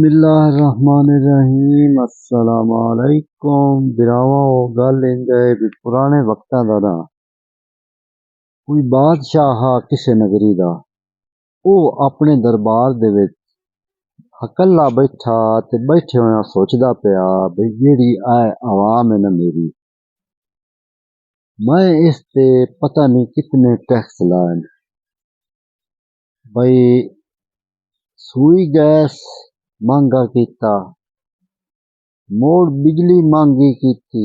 बिस्मिल्लाहिर्रहमानिर्रहीम अस्सलामुअलैकुम बिरावाओ गल इंज है भी पुराने वक्तां दा ना कोई बादशाह हा किसे नगरी दा। ਉਹ ਆਪਣੇ दरबार दे विच हकल्ला बैठा ते बैठे होया सोचदा पिया भी जेड़ी आवाम है ना मेरी, मैं इस ते पता नहीं कितने टैक्स लाए न। भाई सूई गैस महंगा कीता, मोड़ बिजली महंगी कीती,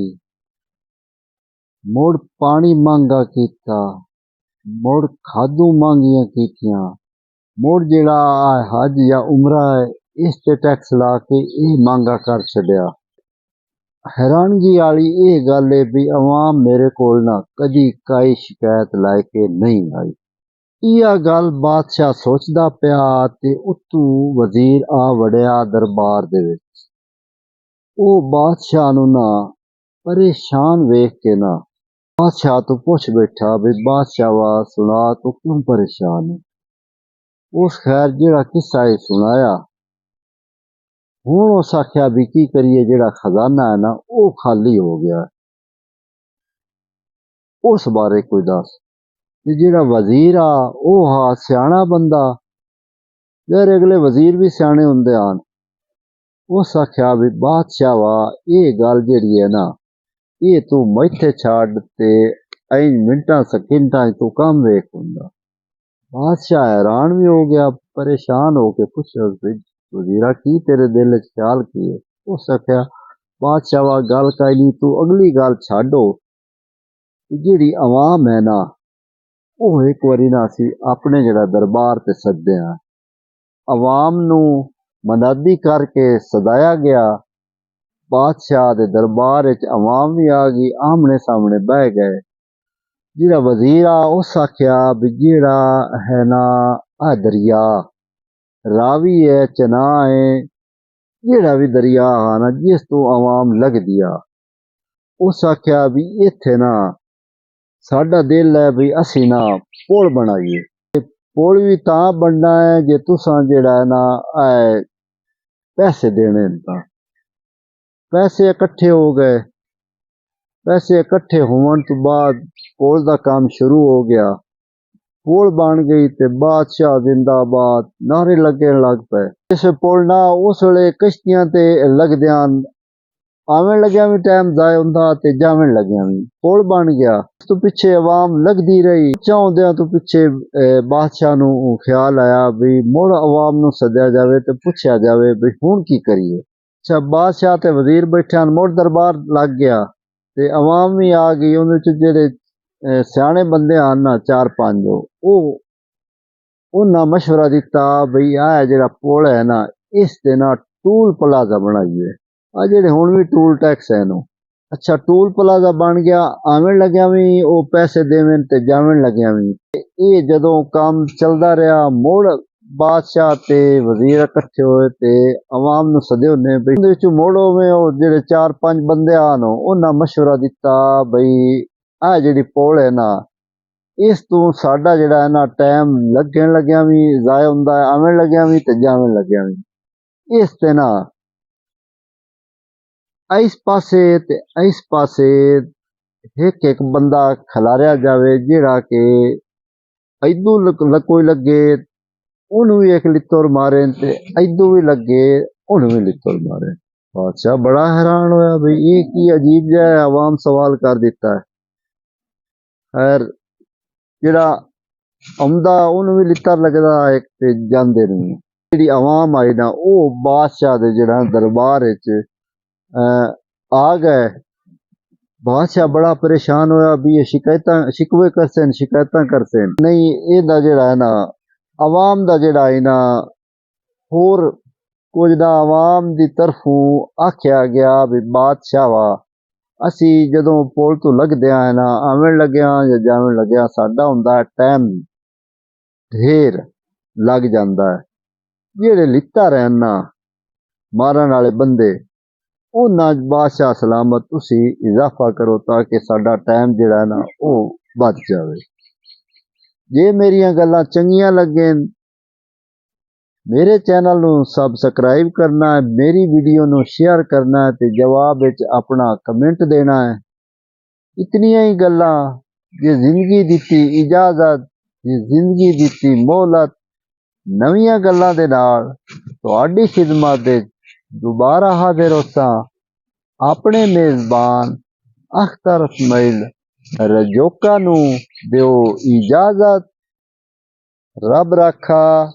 मुड़ पानी महंगा कीता, मुड़ खादू महंगियां कीतियां, मुड़ जेड़ा हज या उमरा है इस ते टैक्स ला के महंगा कर छड़िया। हैरानगी वाली ये गल है भी अवाम मेरे कोल ना कदी काई शिकायत लैके नहीं आई। यह गल बादशाह सोचदा पिया ते उत्तू वजीर आ वड़िया दरबार दे विच। ओ बादशाह नू ना परेशान वेख के ना बादशाह तो पुछ बैठा भी बादशाह वा सुना तू क्यों परेशान है। उस खैर जेड़ा किस्सा ही सुनाया, हुण उस आख्या भी की करिए जेड़ा खजाना है ना वो खाली हो गया, उस बारे कोई दस। जेड़ा वजीर आ वो हा सियाणा बंदा, यार अगले वजीर भी सियाणे हुंदे आन। उस आख्या भी बादशाह वा ये गल जेड़ी है ना ये तू मैथे छाड़ ते ऐं मिंटां सकिंटां तू काम वेख हुंदा। बादशाह हैरान भी हो गया, परेशान होके पूछे वजीरा की तेरे दिल च ख्याल की है। उस आख्या बादशाह वा गल काई नहीं, तू अगली गल छाडो जेड़ी अवाम है ना वो एक बारी ना असी अपने जेड़ा दरबार ते सददे हां। अवाम नू मनादी करके सदाया गया। बादशाह दे दरबार च अवाम भी आ गई, आमने सामने बह गए। जेड़ा वजीर आ उस आख्या भी जेड़ा है ना आ दरिया रावी है चना है, जेड़ा भी दरिया हा ना जिस तो अवाम लगदी आ, उस आख्या भी इत्थे ना साडा दिल है भी असी ना पुल बनाइए। पुल भी तां बनना है जे तुसां जेड़ा है ना पैसे देने न तां। पैसे इकट्ठे हो गए, पैसे इकट्ठे होने तो बाद पुल दा काम शुरू हो गया। पुल बन गई ते बादशाह जिंदाबाद नारे लगन लग पे। इस पुल ना उस वेले कश्तियां ते लगदियां आवन लग्या भी टाइम जाए हुंदा ते जावन लग्या भी पुल बन गया। उस तो पिछे अवाम लगदी रही। चाहुंदियां तो पिछे बादशाह नू ख्याल आया भी मुड़ अवाम नू सद्या जावे ते पुछया जावे भी हुण की करिए। अच्छा बादशाह ते वजीर बैठे मुड़ दरबार लग गया ते अवाम भी आ गई। उहदे च जेड़े सियाणे बंदे आन ना चार पंज उन्हां मशवरा दिता भी जेड़ा पुल है ना इस ते ना टूल प्लाजा बनाइए। आ जेड़े हुण भी टूल टैक्स है नो। अच्छा टूल प्लाजा बन गया, आवन लग्या भी वो पैसे देवन ते जावन लग्या भी। ये जदों काम चलदा रहा मुड़ बादशाह ते वजीर इकट्ठे होए ते अवाम नू सदे होने भी उहदे विच मुड़ ओवें ओ जेड़े चार पंज बंदे आन उन्हां मशवरा दिता बई आ जेड़ी पुल है ना इस तू साडा जेड़ा है ना टाइम लगन लग्या भी जाया हुंदा है, आवन लग्या भी ते जावन लग्या भी। इस ते ना इस पासे ते इस पासे एक एक बंदा खलारिया जावे जेड़ा के इदू कोई लगे उन्हें भी एक लित्तर मारे ते इदू भी लगे उन्हें भी लित्तर मारे। बादशाह बड़ा हैरान होया भाई ये की अजीब जा अवाम सवाल कर दिता है। खैर जेड़ा आउंदा उन्हें भी लित्तर लगदा एक ते जांदे नहीं। जेड़ी अवाम आई ना वो बादशाह दे जेड़ा दरबार च आ गए। बादशाह बड़ा परेशान होया भी ये शिकवे करसे शिकायत करसे नहीं। एदा जेड़ा है ना अवाम दा जेड़ा है ना होर कुछ ना अवाम दी तरफों आख्या गया भी बादशाह वा असी जदों पुल तो लगदे है ना आवन लग्या या जावन लग्या साडा हुंदा टाइम ढेर लग जांदा है। जेड़े लित्ता रहन ना मारन वाले बंदे उन्हां बादशाह सलामत तुसी इजाफा करो ताकि साडा टाइम जेड़ा है ना वो बच जावे। जे मेरियां गल्लां चंगियां लगन ਮੇਰੇ ਚੈਨਲ ਨੂੰ ਸਬਸਕ੍ਰਾਈਬ ਕਰਨਾ ਹੈ, ਮੇਰੀ ਵੀਡੀਓ ਨੂੰ ਸ਼ੇਅਰ ਕਰਨਾ ਹੈ ਤੇ ਜਵਾਬ ਵਿੱਚ ਆਪਣਾ ਕਮੈਂਟ ਦੇਣਾ ਹੈ। ਇਤਨੀਆਂ ਹੀ ਗੱਲਾਂ, ਜੇ ਜ਼ਿੰਦਗੀ ਦਿੱਤੀ ਇਜਾਜ਼ਤ, ਜੇ ਜ਼ਿੰਦਗੀ ਦਿੱਤੀ ਮੋਹਲਤ, ਨਵੀਆਂ ਗੱਲਾਂ ਦੇ ਨਾਲ ਤੁਹਾਡੀ ਖਿਦਮਤ ਦੇ ਦੁਬਾਰਾ ਹਾਜ਼ਰ ਹੋਸਾਂ। ਆਪਣੇ ਮੇਜ਼ਬਾਨ ਅਖਤਰ ਇਸਮਾਈਲ ਰਜੋਕਾ ਨੂੰ ਦਿਓ ਇਜਾਜ਼ਤ। ਰੱਬ ਰਾਖਾ।